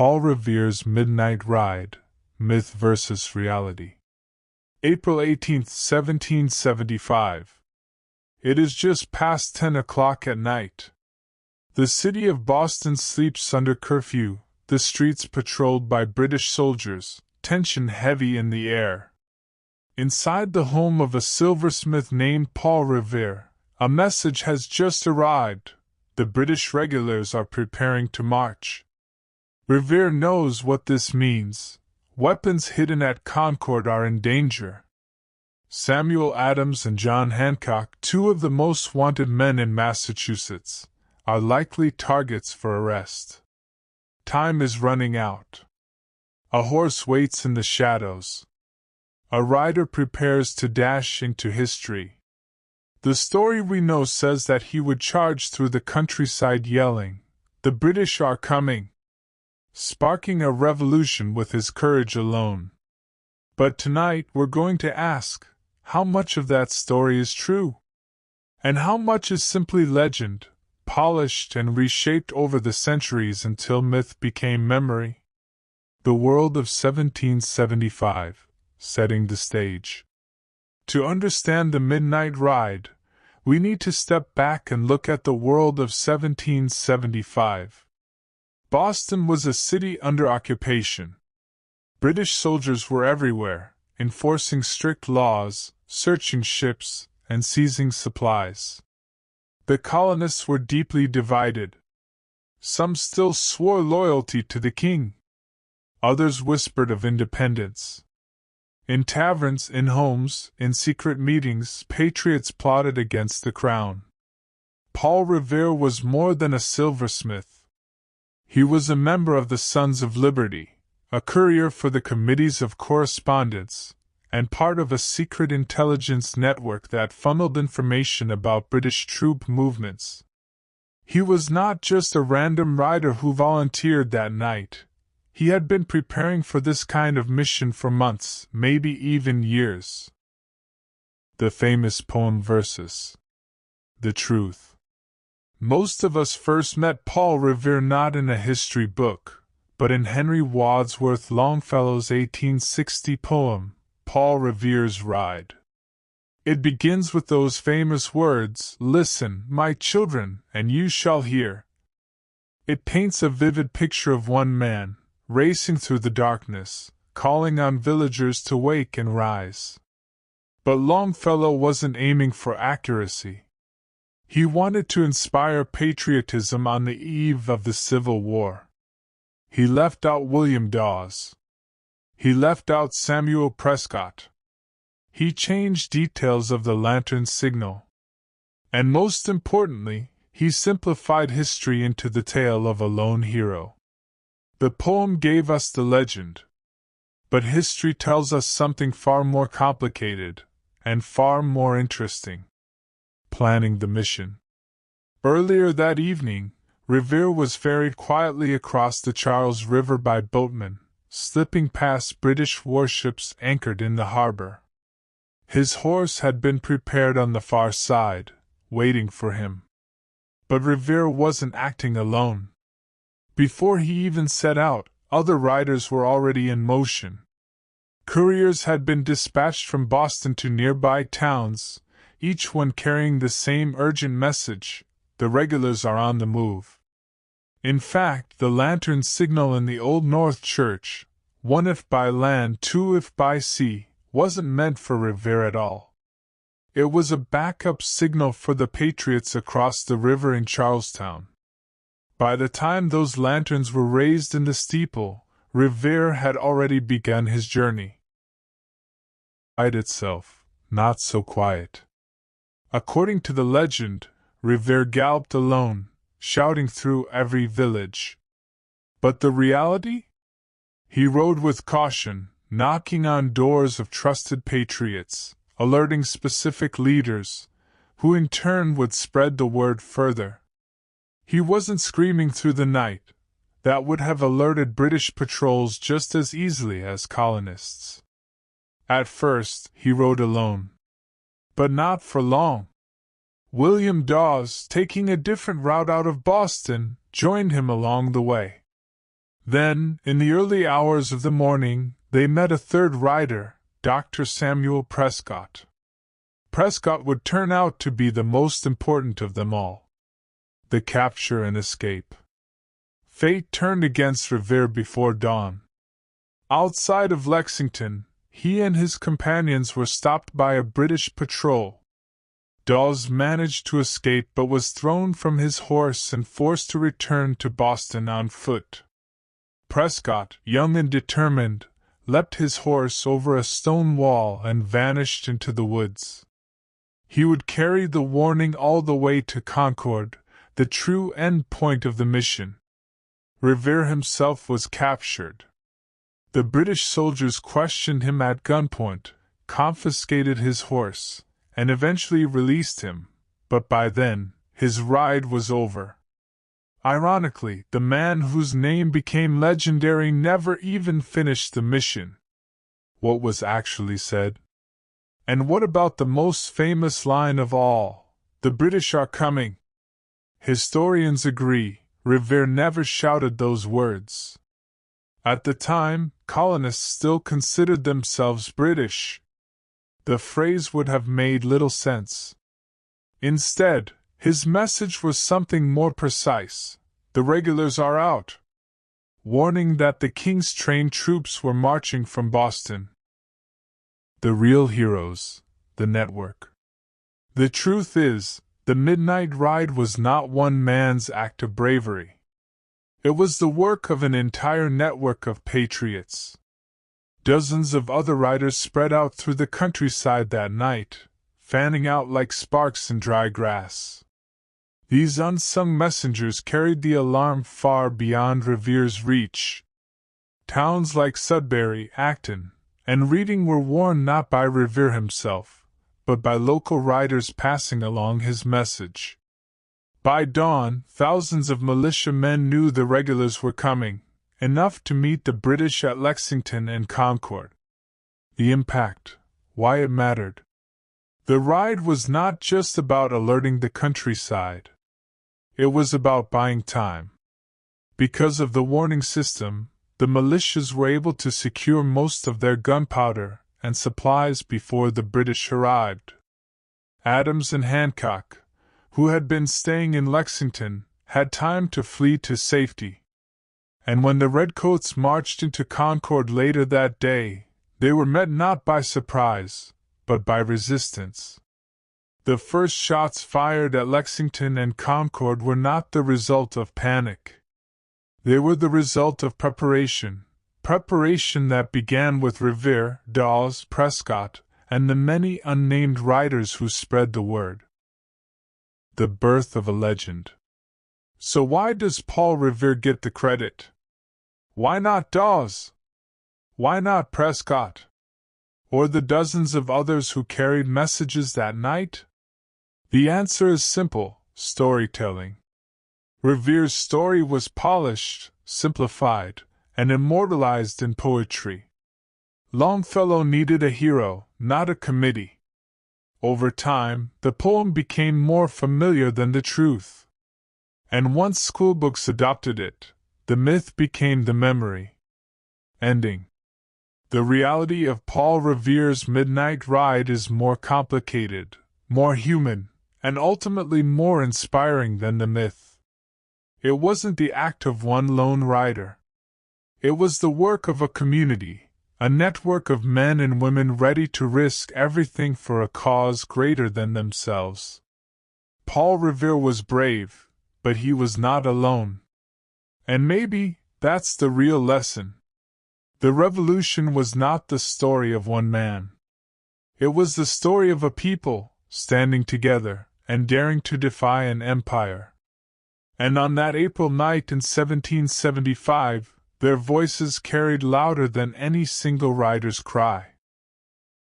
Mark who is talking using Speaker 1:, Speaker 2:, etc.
Speaker 1: Paul Revere's Midnight Ride, Myth vs. Reality. April 18, 1775. It is just past 10 o'clock at night. The city of Boston sleeps under curfew, the streets patrolled by British soldiers, tension heavy in the air. Inside the home of a silversmith named Paul Revere, a message has just arrived. The British regulars are preparing to march. Revere knows what this means. Weapons hidden at Concord are in danger. Samuel Adams and John Hancock, two of the most wanted men in Massachusetts, are likely targets for arrest. Time is running out. A horse waits in the shadows. A rider prepares to dash into history. The story we know says that he would charge through the countryside yelling, "The British are coming!" sparking a revolution with his courage alone. But tonight we're going to ask, how much of that story is true? And how much is simply legend, polished and reshaped over the centuries until myth became memory? The world of 1775, setting the stage. To understand the Midnight Ride, we need to step back and look at the world of 1775. Boston was a city under occupation. British soldiers were everywhere, enforcing strict laws, searching ships, and seizing supplies. The colonists were deeply divided. Some still swore loyalty to the king. Others whispered of independence. In taverns, in homes, in secret meetings, patriots plotted against the crown. Paul Revere was more than a silversmith. He was a member of the Sons of Liberty, a courier for the Committees of Correspondence, and part of a secret intelligence network that funneled information about British troop movements. He was not just a random rider who volunteered that night. He had been preparing for this kind of mission for months, maybe even years. The famous poem versus the truth. Most of us first met Paul Revere not in a history book, but in Henry Wadsworth Longfellow's 1860 poem, Paul Revere's Ride. It begins with those famous words, "Listen, my children, and you shall hear." It paints a vivid picture of one man, racing through the darkness, calling on villagers to wake and rise. But Longfellow wasn't aiming for accuracy. He wanted to inspire patriotism on the eve of the Civil War. He left out William Dawes. He left out Samuel Prescott. He changed details of the lantern signal. And most importantly, he simplified history into the tale of a lone hero. The poem gave us the legend. But history tells us something far more complicated, and far more interesting. Planning the mission. Earlier that evening, Revere was ferried quietly across the Charles River by boatmen, slipping past British warships anchored in the harbor. His horse had been prepared on the far side, waiting for him. But Revere wasn't acting alone. Before he even set out, other riders were already in motion. Couriers had been dispatched from Boston to nearby towns, each one carrying the same urgent message: the regulars are on the move. In fact, the lantern signal in the Old North Church, one if by land, two if by sea, wasn't meant for Revere at all. It was a backup signal for the patriots across the river in Charlestown. By the time those lanterns were raised in the steeple, Revere had already begun his journey. Quiet itself, not so quiet. According to the legend, Revere galloped alone, shouting through every village. But the reality? He rode with caution, knocking on doors of trusted patriots, alerting specific leaders, who in turn would spread the word further. He wasn't screaming through the night. That would have alerted British patrols just as easily as colonists. At first, he rode alone. But not for long. William Dawes, taking a different route out of Boston, joined him along the way. Then, in the early hours of the morning, they met a third rider, Dr. Samuel Prescott. Prescott would turn out to be the most important of them all. The capture and escape. Fate turned against Revere before dawn. Outside of Lexington, he and his companions were stopped by a British patrol. Dawes managed to escape but was thrown from his horse and forced to return to Boston on foot. Prescott, young and determined, leapt his horse over a stone wall and vanished into the woods. He would carry the warning all the way to Concord, the true end point of the mission. Revere himself was captured. The British soldiers questioned him at gunpoint, confiscated his horse, and eventually released him, but by then, his ride was over. Ironically, the man whose name became legendary never even finished the mission. What was actually said? And what about the most famous line of all, "The British are coming"? Historians agree, Revere never shouted those words. At the time, colonists still considered themselves British. The phrase would have made little sense. Instead, his message was something more precise. The regulars are out, warning that the King's trained troops were marching from Boston. The real heroes, the network. The truth is, the Midnight Ride was not one man's act of bravery. It was the work of an entire network of patriots. Dozens of other riders spread out through the countryside that night, fanning out like sparks in dry grass. These unsung messengers carried the alarm far beyond Revere's reach. Towns like Sudbury, Acton, and Reading were warned not by Revere himself, but by local riders passing along his message. By dawn, thousands of militiamen knew the regulars were coming, enough to meet the British at Lexington and Concord. The impact, why it mattered. The ride was not just about alerting the countryside. It was about buying time. Because of the warning system, the militias were able to secure most of their gunpowder and supplies before the British arrived. Adams and Hancock, who had been staying in Lexington, had time to flee to safety. And when the Redcoats marched into Concord later that day, they were met not by surprise, but by resistance. The first shots fired at Lexington and Concord were not the result of panic. They were the result of preparation that began with Revere, Dawes, Prescott, and the many unnamed riders who spread the word. The birth of a legend. So why does Paul Revere get the credit? Why not Dawes? Why not Prescott? Or the dozens of others who carried messages that night? The answer is simple: storytelling. Revere's story was polished, simplified, and immortalized in poetry. Longfellow needed a hero, not a committee. Over time, the poem became more familiar than the truth. And once schoolbooks adopted it, the myth became the memory. Ending. The reality of Paul Revere's Midnight Ride is more complicated, more human, and ultimately more inspiring than the myth. It wasn't the act of one lone rider. It was the work of a community, a network of men and women ready to risk everything for a cause greater than themselves. Paul Revere was brave, but he was not alone. And maybe that's the real lesson. The revolution was not the story of one man. It was the story of a people, standing together, and daring to defy an empire. And on that April night in 1775, their voices carried louder than any single rider's cry.